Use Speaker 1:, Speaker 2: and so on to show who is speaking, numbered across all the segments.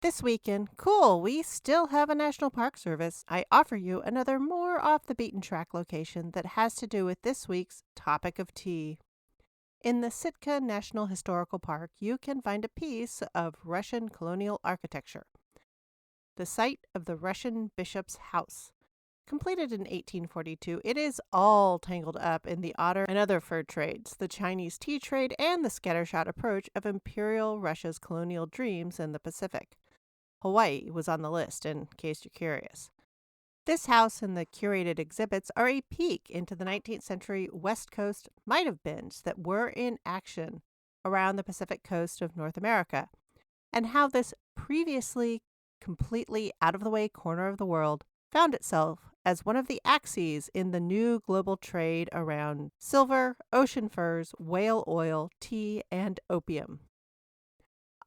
Speaker 1: This weekend, cool, we still have a national park service. I offer you another more off the beaten track location that has to do with this week's topic of tea. In the Sitka National Historical Park, you can find a piece of Russian colonial architecture, the site of the Russian bishop's house. Completed in 1842, it is all tangled up in the otter and other fur trades, the Chinese tea trade, and the scattershot approach of Imperial Russia's colonial dreams in the Pacific. Hawaii was on the list, in case you're curious. This house and the curated exhibits are a peek into the 19th century West Coast might-have-beens that were in action around the Pacific coast of North America, and how this previously completely out-of-the-way corner of the world found itself as one of the axes in the new global trade around silver, ocean furs, whale oil, tea, and opium.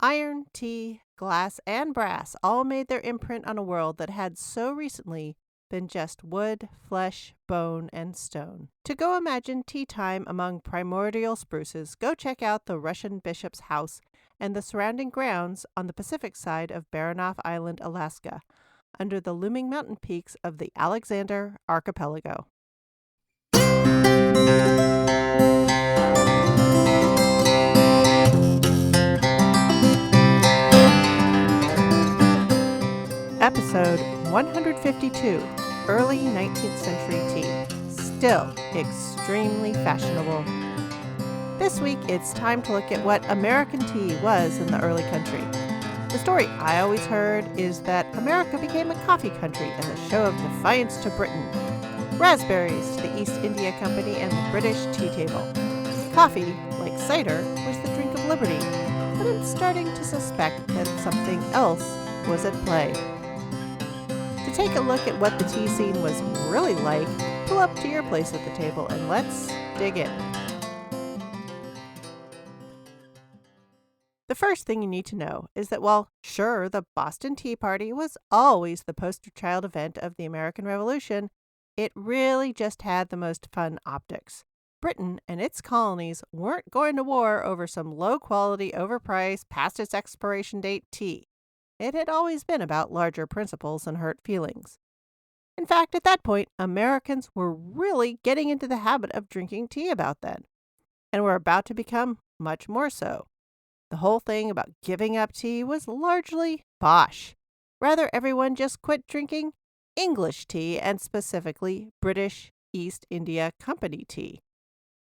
Speaker 1: Iron, tea, glass, and brass all made their imprint on a world that had so recently been just wood, flesh, bone, and stone. To go imagine tea time among primordial spruces, go check out the Russian bishop's house and the surrounding grounds on the Pacific side of Baranof Island, Alaska, under the looming mountain peaks of the Alexander Archipelago. Episode 152, Early 19th Century Tea. Still extremely fashionable. This week, it's time to look at what American tea was in the early country. The story I always heard is that America became a coffee country and a show of defiance to Britain. Raspberries to the East India Company and the British tea table. Coffee, like cider, was the drink of liberty, but I'm starting to suspect that something else was at play. To take a look at what the tea scene was really like, pull up to your place at the table and let's dig in. The first thing you need to know is that while, sure, the Boston Tea Party was always the poster child event of the American Revolution, it really just had the most fun optics. Britain and its colonies weren't going to war over some low-quality, overpriced, past its expiration date tea. It had always been about larger principles and hurt feelings. In fact, at that point, Americans were really getting into the habit of drinking tea about then, and were about to become much more so. The whole thing about giving up tea was largely bosh. Rather, everyone just quit drinking English tea and specifically British East India Company tea.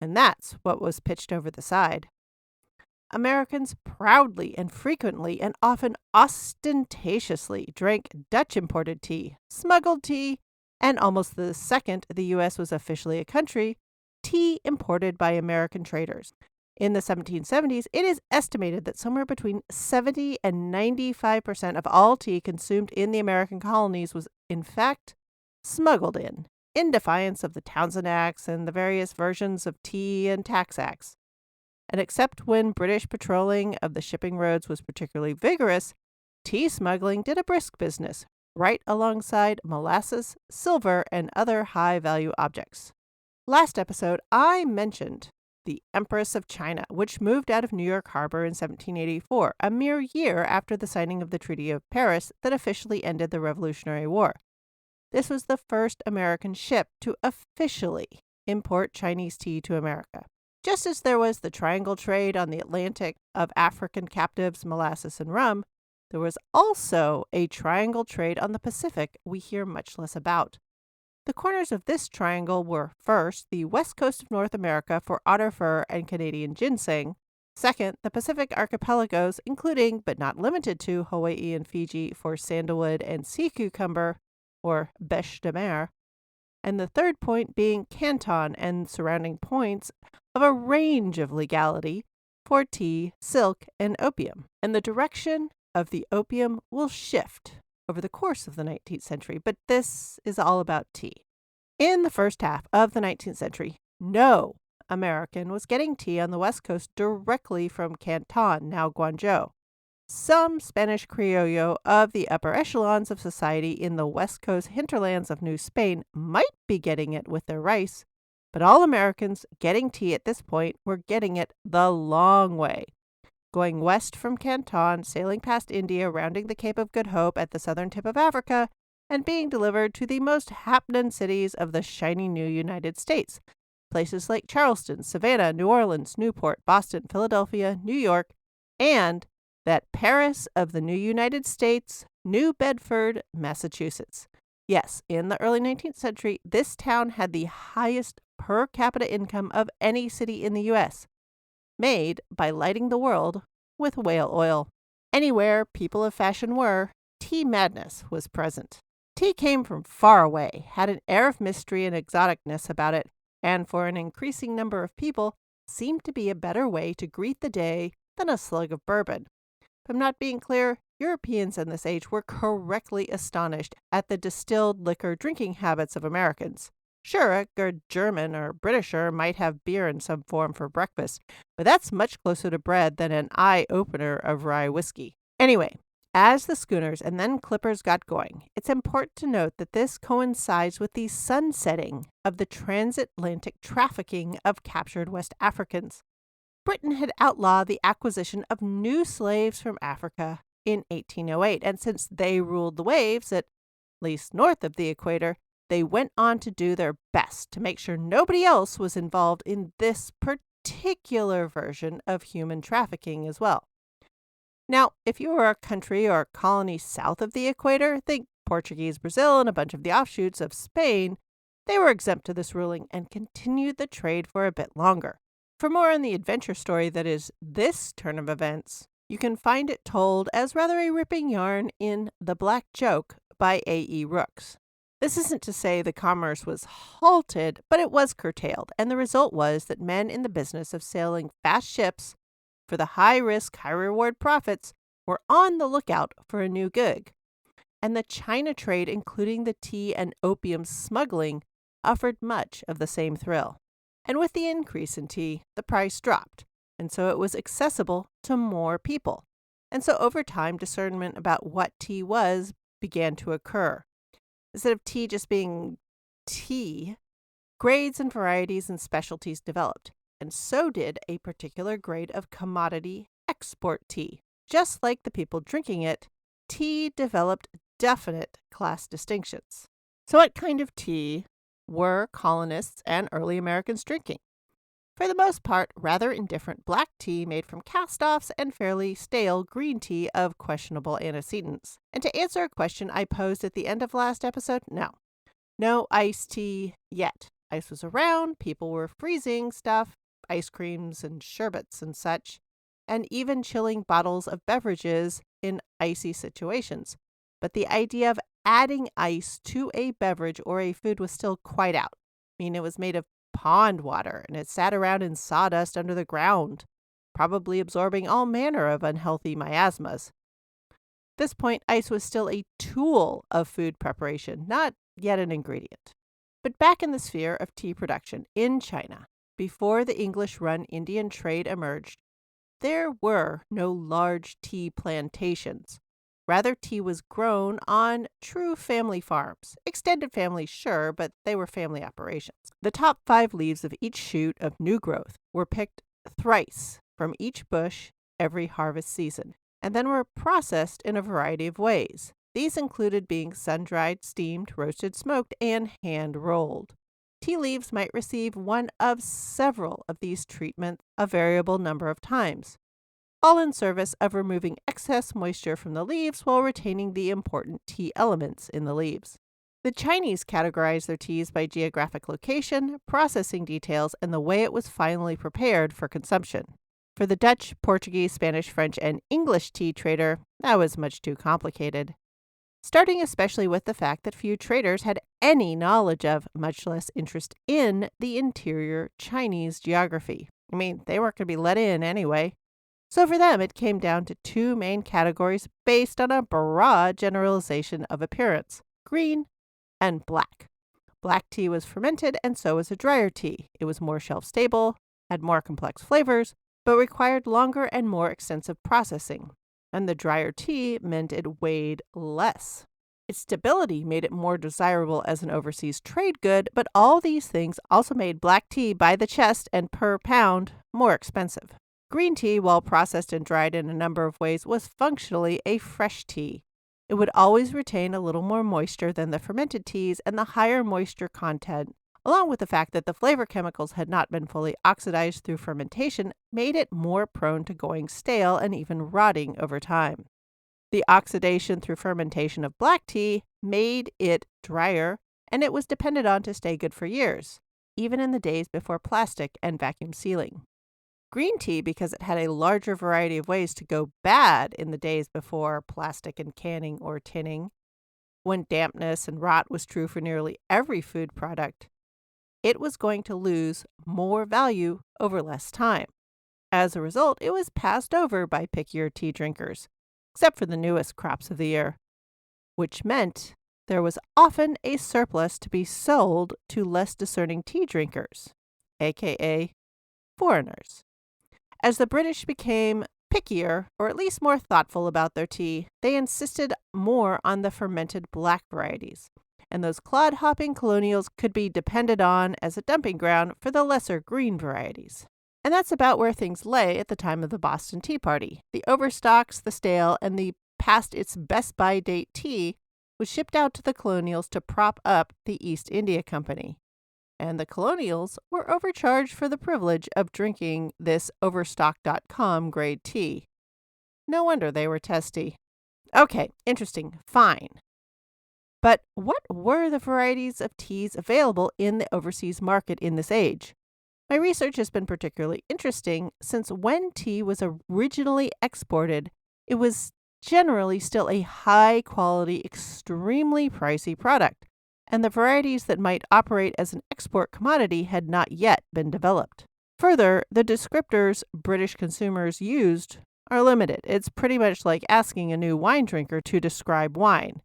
Speaker 1: And that's what was pitched over the side. Americans proudly and frequently and often ostentatiously drank Dutch imported tea, smuggled tea, and almost the second the U.S. was officially a country, tea imported by American traders. In the 1770s, it is estimated that somewhere between 70 and 95% of all tea consumed in the American colonies was, in fact, smuggled in defiance of the Townshend Acts and the various versions of tea and tax acts. And except when British patrolling of the shipping roads was particularly vigorous, tea smuggling did a brisk business, right alongside molasses, silver, and other high-value objects. Last episode, I mentioned the Empress of China, which moved out of New York Harbor in 1784, a mere year after the signing of the Treaty of Paris that officially ended the Revolutionary War. This was the first American ship to officially import Chinese tea to America. Just as there was the triangle trade on the Atlantic of African captives, molasses, and rum, there was also a triangle trade on the Pacific we hear much less about. The corners of this triangle were, first, the west coast of North America for otter fur and Canadian ginseng, second, the Pacific archipelagos, including but not limited to Hawaii and Fiji for sandalwood and sea cucumber, or bêche de mer, and the third point being Canton and surrounding points of a range of legality for tea, silk, and opium. And the direction of the opium will shift over the course of the 19th century, but this is all about tea. In the first half of the 19th century, no American was getting tea on the West Coast directly from Canton, now Guangzhou. Some Spanish Criollo of the upper echelons of society in the West Coast hinterlands of New Spain might be getting it with their rice, but all Americans getting tea at this point were getting it the long way. going west from Canton, sailing past India, rounding the Cape of Good Hope at the southern tip of Africa, and being delivered to the most happening cities of the shiny new United States. Places like Charleston, Savannah, New Orleans, Newport, Boston, Philadelphia, New York, and that Paris of the new United States, New Bedford, Massachusetts. Yes, in the early 19th century, this town had the highest per capita income of any city in the U.S., made by lighting the world with whale oil. Anywhere people of fashion were, tea madness was present. Tea came from far away, had an air of mystery and exoticness about it, and for an increasing number of people, seemed to be a better way to greet the day than a slug of bourbon. If I'm not being clear, Europeans in this age were correctly astonished at the distilled liquor drinking habits of Americans. Sure, a good German or Britisher might have beer in some form for breakfast, but that's much closer to bread than an eye-opener of rye whiskey. Anyway, as the schooners and then clippers got going, it's important to note that this coincides with the sunsetting of the transatlantic trafficking of captured West Africans. Britain had outlawed the acquisition of new slaves from Africa in 1808, and since they ruled the waves, at least north of the equator, they went on to do their best to make sure nobody else was involved in this particular version of human trafficking as well. Now, if you were a country or colony south of the equator, think Portuguese Brazil and a bunch of the offshoots of Spain, they were exempt to this ruling and continued the trade for a bit longer. For more on the adventure story that is this turn of events, you can find it told as rather a ripping yarn in The Black Joke by A.E. Rooks. This isn't to say the commerce was halted, but it was curtailed, and the result was that men in the business of sailing fast ships for the high-risk, high-reward profits were on the lookout for a new gig. And the China trade, including the tea and opium smuggling, offered much of the same thrill. And with the increase in tea, the price dropped, and so it was accessible to more people. And so over time, discernment about what tea was began to occur. Instead of tea just being tea, grades and varieties and specialties developed, and so did a particular grade of commodity export tea. Just like the people drinking it, tea developed definite class distinctions. So what kind of tea were colonists and early Americans drinking? For the most part, rather indifferent black tea made from cast-offs and fairly stale green tea of questionable antecedents. And to answer a question I posed at the end of last episode, no iced tea yet. Ice was around, people were freezing stuff, ice creams and sherbets and such, and even chilling bottles of beverages in icy situations. But the idea of adding ice to a beverage or a food was still quite out. I mean, it was made of pond water, and it sat around in sawdust under the ground, probably absorbing all manner of unhealthy miasmas. At this point, ice was still a tool of food preparation, not yet an ingredient. But back in the sphere of tea production in China, before the English-run Indian trade emerged, there were no large tea plantations. Rather, tea was grown on true family farms. Extended families, sure, but they were family operations. The top 5 leaves of each shoot of new growth were picked thrice from each bush every harvest season, and then were processed in a variety of ways. These included being sun-dried, steamed, roasted, smoked, and hand-rolled. Tea leaves might receive one of several of these treatments a variable number of times, all in service of removing excess moisture from the leaves while retaining the important tea elements in the leaves. The Chinese categorized their teas by geographic location, processing details, and the way it was finally prepared for consumption. For the Dutch, Portuguese, Spanish, French, and English tea trader, that was much too complicated. Starting especially with the fact that few traders had any knowledge of, much less interest in, the interior Chinese geography. I mean, they weren't going to be let in anyway. So for them, it came down to 2 main categories based on a broad generalization of appearance: green and black. Black tea was fermented, and so was a drier tea. It was more shelf-stable, had more complex flavors, but required longer and more extensive processing. And the drier tea meant it weighed less. Its stability made it more desirable as an overseas trade good, but all these things also made black tea by the chest and per pound more expensive. Green tea, while processed and dried in a number of ways, was functionally a fresh tea. It would always retain a little more moisture than the fermented teas, and the higher moisture content, along with the fact that the flavor chemicals had not been fully oxidized through fermentation, made it more prone to going stale and even rotting over time. The oxidation through fermentation of black tea made it drier, and it was depended on to stay good for years, even in the days before plastic and vacuum sealing. Green tea, because it had a larger variety of ways to go bad in the days before plastic and canning or tinning, when dampness and rot was true for nearly every food product, it was going to lose more value over less time. As a result, it was passed over by pickier tea drinkers, except for the newest crops of the year, which meant there was often a surplus to be sold to less discerning tea drinkers, aka foreigners. As the British became pickier, or at least more thoughtful about their tea, they insisted more on the fermented black varieties, and those clod-hopping colonials could be depended on as a dumping ground for the lesser green varieties. And that's about where things lay at the time of the Boston Tea Party. The overstocks, the stale, and the past its best-by date tea was shipped out to the colonials to prop up the East India Company. And the colonials were overcharged for the privilege of drinking this Overstock.com grade tea. No wonder they were testy. Okay, interesting, fine. But what were the varieties of teas available in the overseas market in this age? My research has been particularly interesting since when tea was originally exported, it was generally still a high-quality, extremely pricey product, and the varieties that might operate as an export commodity had not yet been developed. Further, the descriptors British consumers used are limited. It's pretty much like asking a new wine drinker to describe wine.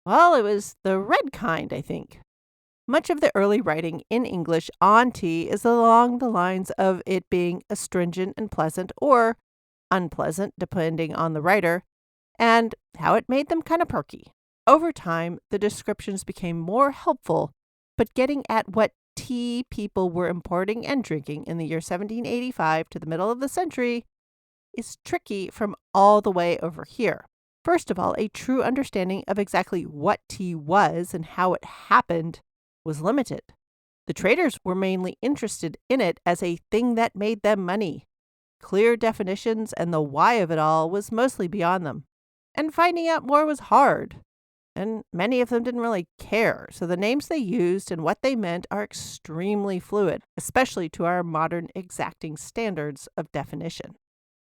Speaker 1: Well, it was the red kind, I think. Much of the early writing in English on tea is along the lines of it being astringent and pleasant, or unpleasant, depending on the writer, and how it made them kind of perky. Over time, the descriptions became more helpful, but getting at what tea people were importing and drinking in the year 1785 to the middle of the century is tricky from all the way over here. First of all, a true understanding of exactly what tea was and how it happened was limited. The traders were mainly interested in it as a thing that made them money. Clear definitions and the why of it all was mostly beyond them. And finding out more was hard. And many of them didn't really care, so the names they used and what they meant are extremely fluid, especially to our modern exacting standards of definition.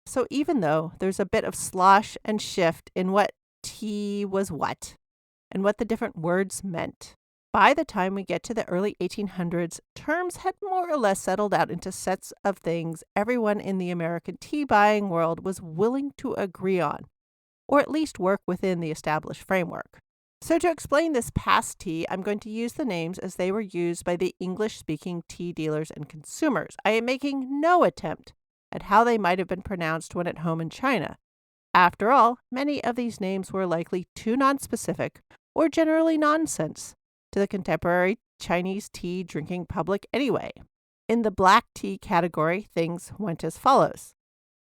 Speaker 1: So even though there's a bit of slosh and shift in what tea was what, and what the different words meant, by the time we get to the early 1800s, terms had more or less settled out into sets of things everyone in the American tea buying world was willing to agree on, or at least work within the established framework. So to explain this past tea, I'm going to use the names as they were used by the English-speaking tea dealers and consumers. I am making no attempt at how they might have been pronounced when at home in China. After all, many of these names were likely too nonspecific or generally nonsense to the contemporary Chinese tea drinking public anyway. In the black tea category, things went as follows.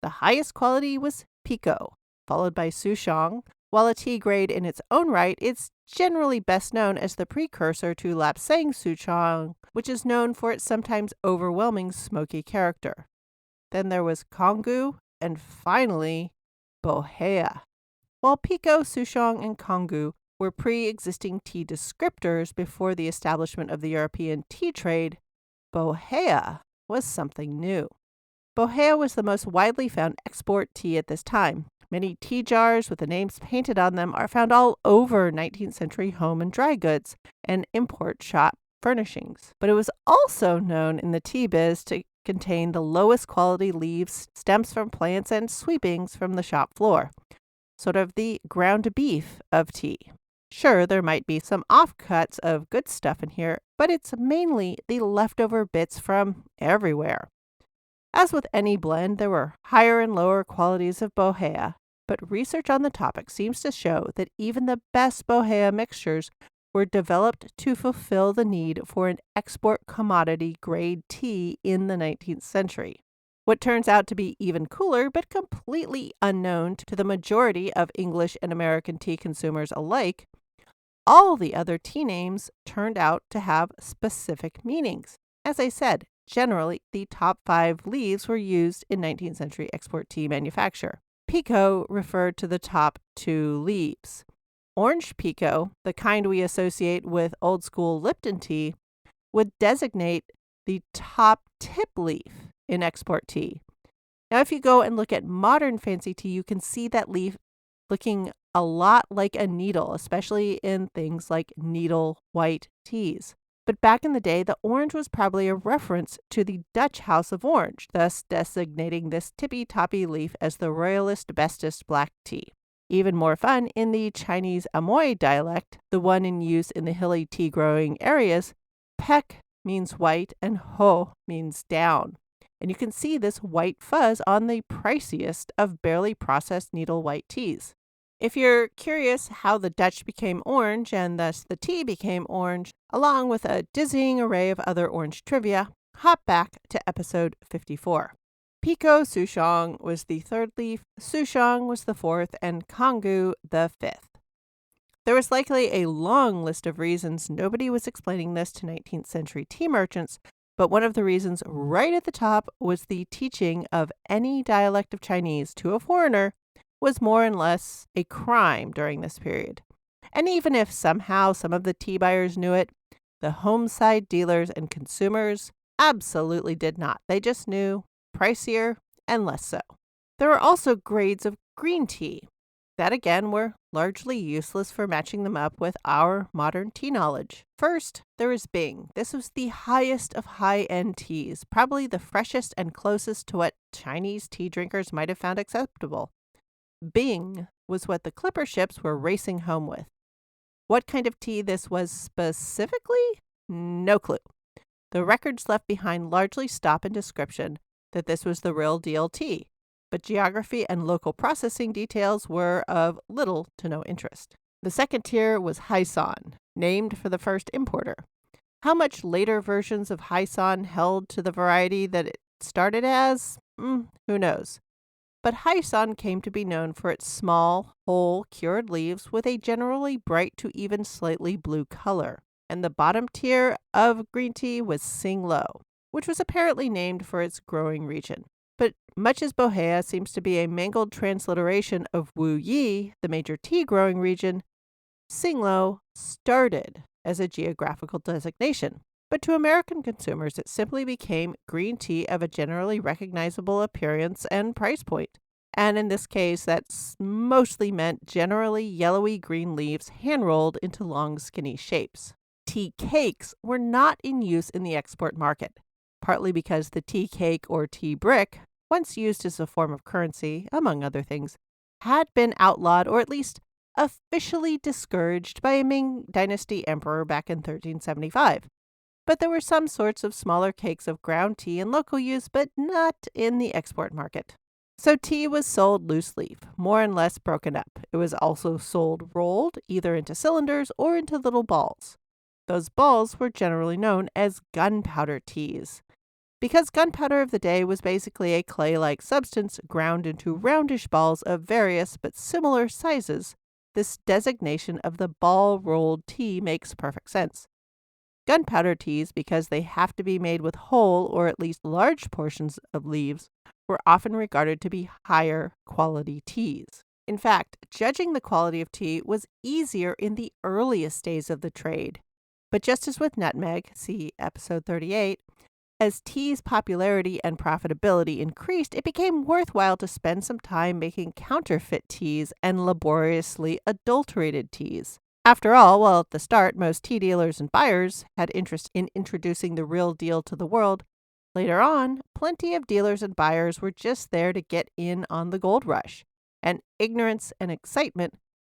Speaker 1: The highest quality was Pico, followed by Souchong. While a tea grade in its own right, it's generally best known as the precursor to Lapsang Souchong, which is known for its sometimes overwhelming smoky character. Then there was Kongu, and finally, Bohea. While Pico, Souchong, and Kongu were pre-existing tea descriptors before the establishment of the European tea trade, Bohea was something new. Bohea was the most widely found export tea at this time. Many tea jars with the names painted on them are found all over 19th century home and dry goods and import shop furnishings. But it was also known in the tea biz to contain the lowest quality leaves, stems from plants, and sweepings from the shop floor. Sort of the ground beef of tea. Sure, there might be some offcuts of good stuff in here, but it's mainly the leftover bits from everywhere. As with any blend, there were higher and lower qualities of Bohea, but research on the topic seems to show that even the best Bohea mixtures were developed to fulfill the need for an export commodity grade tea in the 19th century. What turns out to be even cooler, but completely unknown to the majority of English and American tea consumers alike, all the other tea names turned out to have specific meanings. As I said, generally, the top 5 leaves were used in 19th century export tea manufacture. Pekoe referred to the top 2 leaves. Orange pekoe, the kind we associate with old school Lipton tea, would designate the top tip leaf in export tea. Now, if you go and look at modern fancy tea, you can see that leaf looking a lot like a needle, especially in things like needle white teas. But back in the day, the orange was probably a reference to the Dutch House of Orange, thus designating this tippy-toppy leaf as the royalest, bestest black tea. Even more fun, in the Chinese Amoy dialect, the one in use in the hilly tea-growing areas, pek means white and ho means down. And you can see this white fuzz on the priciest of barely processed needle white teas. If you're curious how the Dutch became orange and thus the tea became orange, along with a dizzying array of other orange trivia, hop back to episode 54. Pekoe Souchong was the 3rd leaf, Souchong was the 4th, and Kongu the 5th. There was likely a long list of reasons nobody was explaining this to 19th century tea merchants, but one of the reasons right at the top was the teaching of any dialect of Chinese to a foreigner was more or less a crime during this period. And even if somehow some of the tea buyers knew it, the homeside dealers and consumers absolutely did not. They just knew pricier and less so. There were also grades of green tea that again were largely useless for matching them up with our modern tea knowledge. First, there was Bing. This was the highest of high-end teas, probably the freshest and closest to what Chinese tea drinkers might have found acceptable. Bing was what the clipper ships were racing home with. What kind of tea this was specifically? No clue. The records left behind largely stop in description that this was the real deal tea, but geography and local processing details were of little to no interest. The second tier was Hyson, named for the first importer. How much later versions of Hyson held to the variety that it started as? Who knows. But Hyson came to be known for its small, whole, cured leaves with a generally bright to even slightly blue color. And the bottom tier of green tea was Singlo, which was apparently named for its growing region. But much as Bohea seems to be a mangled transliteration of Wu Yi, the major tea growing region, Singlo started as a geographical designation. But to American consumers, it simply became green tea of a generally recognizable appearance and price point. And in this case, that's mostly meant generally yellowy green leaves hand-rolled into long, skinny shapes. Tea cakes were not in use in the export market, partly because the tea cake or tea brick, once used as a form of currency, among other things, had been outlawed or at least officially discouraged by a Ming Dynasty emperor back in 1375. But there were some sorts of smaller cakes of ground tea in local use, but not in the export market. So tea was sold loose leaf, more and less broken up. It was also sold rolled, either into cylinders or into little balls. Those balls were generally known as gunpowder teas, because gunpowder of the day was basically a clay-like substance ground into roundish balls of various but similar sizes. This designation of the ball-rolled tea makes perfect sense. Gunpowder teas, because they have to be made with whole or at least large portions of leaves, were often regarded to be higher quality teas. In fact, judging the quality of tea was easier in the earliest days of the trade. But just as with nutmeg, see episode 38, as tea's popularity and profitability increased, it became worthwhile to spend some time making counterfeit teas and laboriously adulterated teas. After all, while at the start most tea dealers and buyers had interest in introducing the real deal to the world, later on, plenty of dealers and buyers were just there to get in on the gold rush. And ignorance and excitement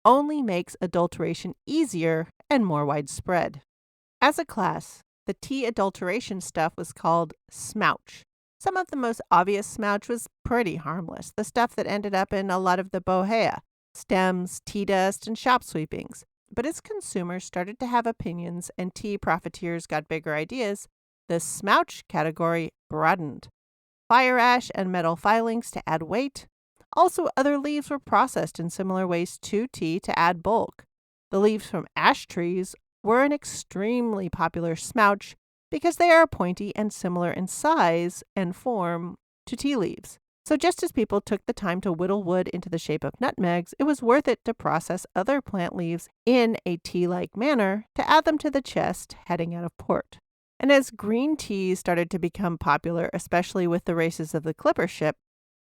Speaker 1: only makes adulteration easier and more widespread. As a class, the tea adulteration stuff was called smouch. Some of the most obvious smouch was pretty harmless, the stuff that ended up in a lot of the bohea, stems, tea dust, and shop sweepings. But as consumers started to have opinions and tea profiteers got bigger ideas, the smouch category broadened. fire ash and metal filings to add weight. Also, other leaves were processed in similar ways to tea to add bulk. The leaves from ash trees were an extremely popular smouch because they are pointy and similar in size and form to tea leaves. So just as people took the time to whittle wood into the shape of nutmegs, it was worth it to process other plant leaves in a tea-like manner to add them to the chest heading out of port. And as green tea started to become popular, especially with the races of the clipper ship,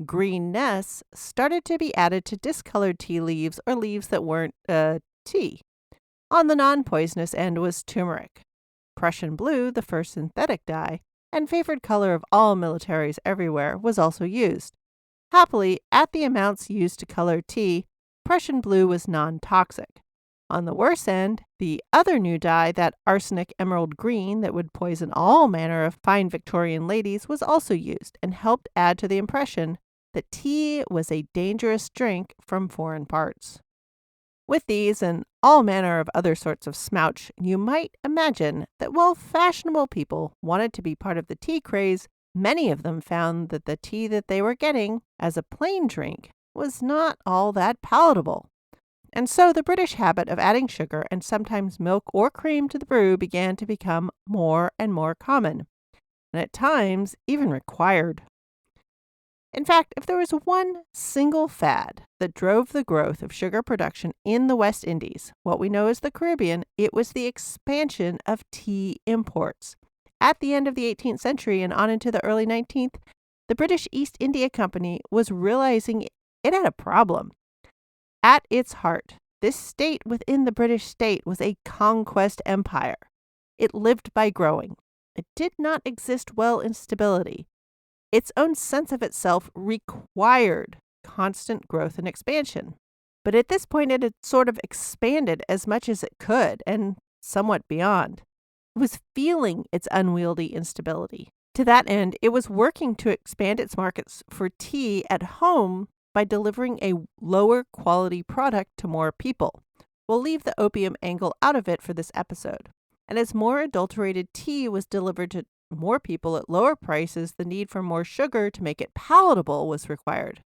Speaker 1: greenness started to be added to discolored tea leaves or leaves that weren't tea. On the non-poisonous end was turmeric. Prussian blue, the first synthetic dye, and favored color of all militaries everywhere, was also used. Happily, at the amounts used to color tea, Prussian blue was non-toxic. On the worse end, the other new dye, that arsenic emerald green that would poison all manner of fine Victorian ladies, was also used and helped add to the impression that tea was a dangerous drink from foreign parts. With these and all manner of other sorts of smouch, you might imagine that while fashionable people wanted to be part of the tea craze, many of them found that the tea that they were getting as a plain drink was not all that palatable. And so the British habit of adding sugar and sometimes milk or cream to the brew began to become more and more common, and at times even required. In fact, if there was one single fad that drove the growth of sugar production in the West Indies, what we know as the Caribbean, it was the expansion of tea imports. At the end of the 18th century and on into the early 19th, the British East India Company was realizing it had a problem. At its heart, this state within the British state was a conquest empire. It lived by growing. It did not exist well in stability. Its own sense of itself required constant growth and expansion. But at this point, it had sort of expanded as much as it could and somewhat beyond. It was feeling its unwieldy instability. To that end, it was working to expand its markets for tea at home by delivering a lower quality product to more people. We'll leave the opium angle out of it for this episode. And as more adulterated tea was delivered to more people at lower prices, the need for more sugar to make it palatable was required.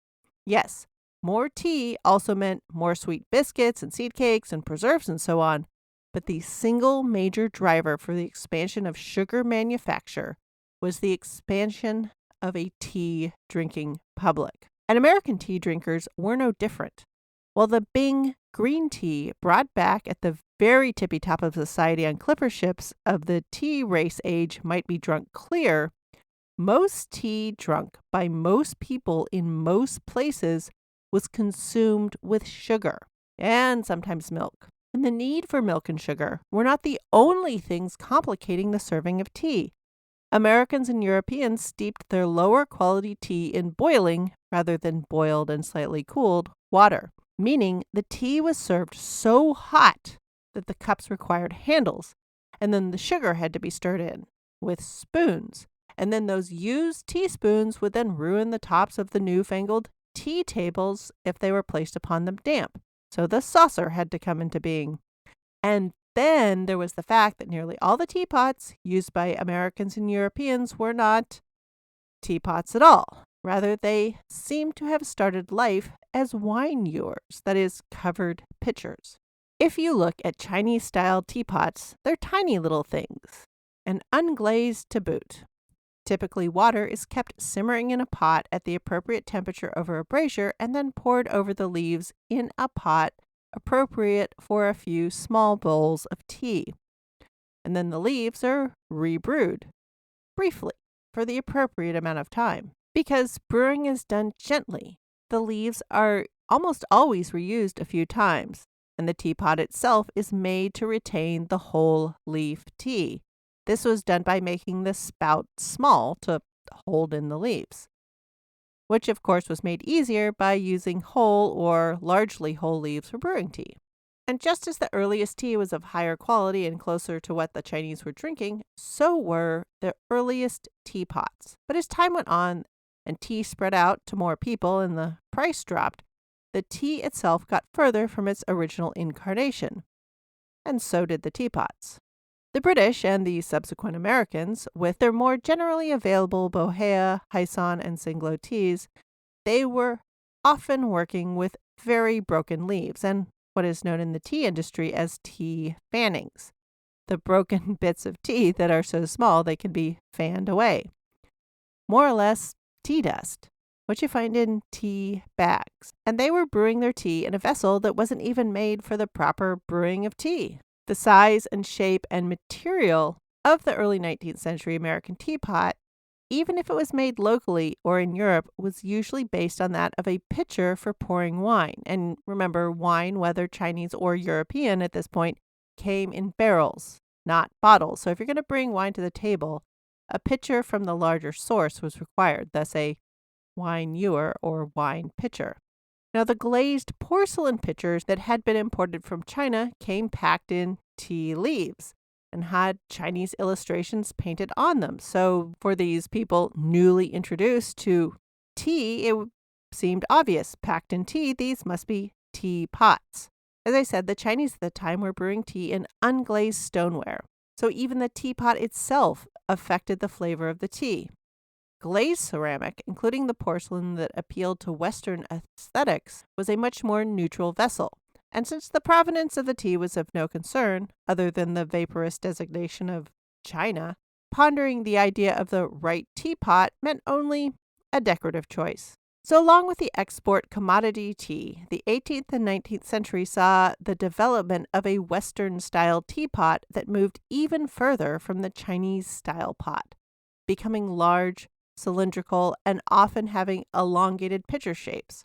Speaker 1: Yes, more tea also meant more sweet biscuits and seed cakes and preserves and so on, but the single major driver for the expansion of sugar manufacture was the expansion of a tea drinking public. And American tea drinkers were no different. While the Bing green tea brought back at the very tippy top of society on clipper ships of the tea race age might be drunk clear, most tea drunk by most people in most places was consumed with sugar and sometimes milk. And the need for milk and sugar were not the only things complicating the serving of tea. Americans and Europeans steeped their lower quality tea in boiling rather than boiled and slightly cooled water, meaning the tea was served so hot that the cups required handles, and then the sugar had to be stirred in with spoons, and then those used teaspoons would then ruin the tops of the newfangled tea tables if they were placed upon them damp. So the saucer had to come into being. And then there was the fact that nearly all the teapots used by Americans and Europeans were not teapots at all. Rather, they seem to have started life as wine ewers, that is, covered pitchers. If you look at Chinese-style teapots, they're tiny little things, and unglazed to boot. Typically, water is kept simmering in a pot at the appropriate temperature over a brazier and then poured over the leaves in a pot appropriate for a few small bowls of tea. And then the leaves are rebrewed, briefly, for the appropriate amount of time. Because brewing is done gently, the leaves are almost always reused a few times, and the teapot itself is made to retain the whole leaf tea. This was done by making the spout small to hold in the leaves, which of course was made easier by using whole or largely whole leaves for brewing tea. And just as the earliest tea was of higher quality and closer to what the Chinese were drinking, so were the earliest teapots. But as time went on and tea spread out to more people and the price dropped, the tea itself got further from its original incarnation. And so did the teapots. The British and the subsequent Americans, with their more generally available Bohea, Hyson, and Singlo teas, they were often working with very broken leaves and what is known in the tea industry as tea fannings, the broken bits of tea that are so small they can be fanned away. More or less tea dust, which you find in tea bags. And they were brewing their tea in a vessel that wasn't even made for the proper brewing of tea. The size and shape and material of the early 19th century American teapot, even if it was made locally or in Europe, was usually based on that of a pitcher for pouring wine. And remember, wine, whether Chinese or European at this point, came in barrels, not bottles. So if you're going to bring wine to the table, a pitcher from the larger source was required, thus a wine ewer or wine pitcher. Now, the glazed porcelain pitchers that had been imported from China came packed in tea leaves and had Chinese illustrations painted on them. So for these people newly introduced to tea, it seemed obvious. Packed in tea, these must be tea pots. As I said, the Chinese at the time were brewing tea in unglazed stoneware. So even the teapot itself affected the flavor of the tea. Glazed ceramic, including the porcelain that appealed to Western aesthetics, was a much more neutral vessel. And since the provenance of the tea was of no concern, other than the vaporous designation of China, pondering the idea of the right teapot meant only a decorative choice. So along with the export commodity tea, the 18th and 19th century saw the development of a Western-style teapot that moved even further from the Chinese-style pot, becoming large, cylindrical, and often having elongated pitcher shapes.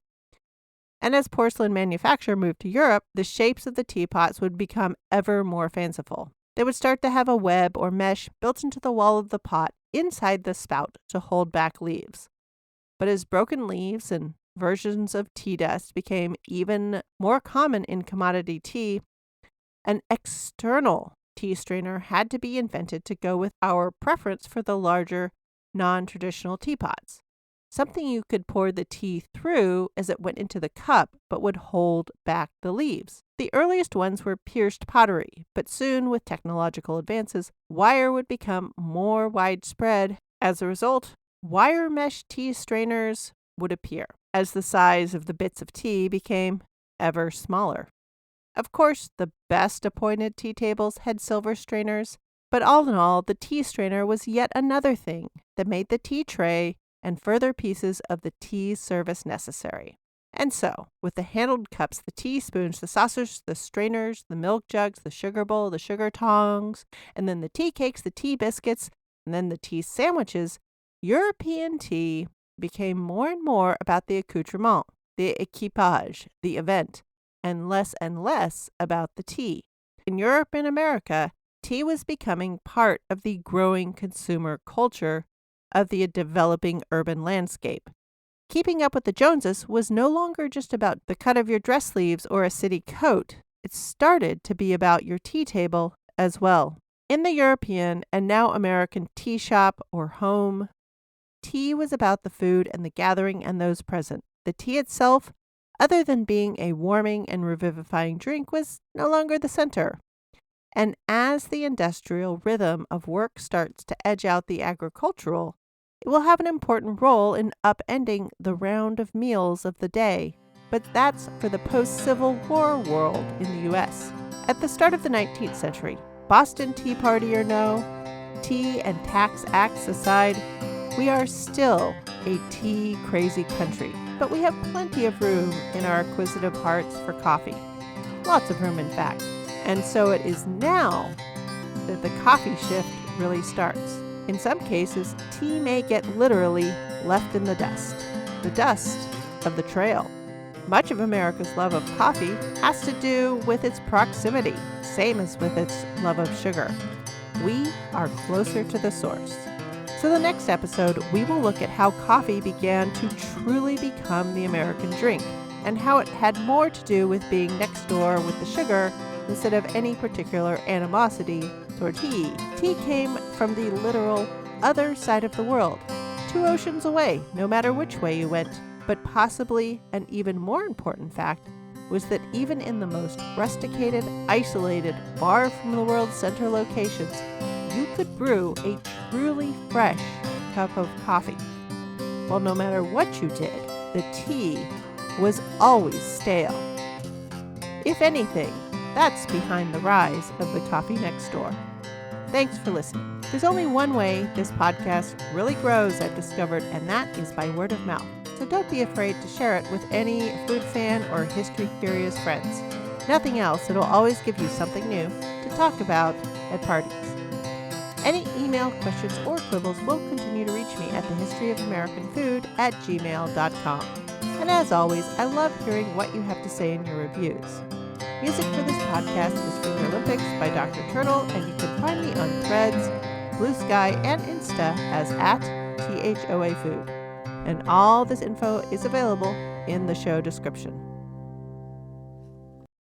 Speaker 1: And as porcelain manufacture moved to Europe, the shapes of the teapots would become ever more fanciful. They would start to have a web or mesh built into the wall of the pot inside the spout to hold back leaves. But as broken leaves and versions of tea dust became even more common in commodity tea, an external tea strainer had to be invented to go with our preference for the larger, non-traditional teapots. Something you could pour the tea through as it went into the cup, but would hold back the leaves. The earliest ones were pierced pottery, but soon, with technological advances, wire would become more widespread. As a result, wire mesh tea strainers would appear as the size of the bits of tea became ever smaller. Of course, the best appointed tea tables had silver strainers, but all in all, the tea strainer was yet another thing that made the tea tray and further pieces of the tea service necessary. And so, with the handled cups, the teaspoons, the saucers, the strainers, the milk jugs, the sugar bowl, the sugar tongs, and then the tea cakes, the tea biscuits, and then the tea sandwiches, European tea became more and more about the accoutrement, the equipage, the event, and less about the tea. In Europe and America, tea was becoming part of the growing consumer culture of the developing urban landscape. Keeping up with the Joneses was no longer just about the cut of your dress sleeves or a city coat. It started to be about your tea table as well. In the European and now American tea shop or home, tea was about the food and the gathering and those present. The tea itself, other than being a warming and revivifying drink, was no longer the center. And as the industrial rhythm of work starts to edge out the agricultural, it will have an important role in upending the round of meals of the day. But that's for the post-Civil War world in the U.S. At the start of the 19th century, Boston Tea Party or no, tea and tax acts aside, we are still a tea-crazy country. But we have plenty of room in our acquisitive hearts for coffee. Lots of room, in fact. And so it is now that the coffee shift really starts. In some cases, tea may get literally left in the dust of the trail. Much of America's love of coffee has to do with its proximity, same as with its love of sugar. We are closer to the source. So the next episode, we will look at how coffee began to truly become the American drink, and how it had more to do with being next door with the sugar instead of any particular animosity toward tea. Tea came from the literal other side of the world, 2 oceans away, no matter which way you went. But possibly an even more important fact, was that even in the most rusticated, isolated, far from the world's center locations, you could brew a truly fresh cup of coffee. Well, no matter what you did, the tea was always stale. If anything, that's behind the rise of the coffee next door. Thanks for listening. There's only one way this podcast really grows, I've discovered, and that is by word of mouth. So don't be afraid to share it with any food fan or history-curious friends. Nothing else, it'll always give you something new to talk about at parties. Any email, questions, or quibbles will continue to reach me at thehistoryofamericanfood@gmail.com. And as always, I love hearing what you have to say in your reviews. Music for this podcast is Finger Olympics by Dr. Turtle, and you can find me on Threads, Blue Sky, and Insta as @THOA Food. And all this info is available in the show description.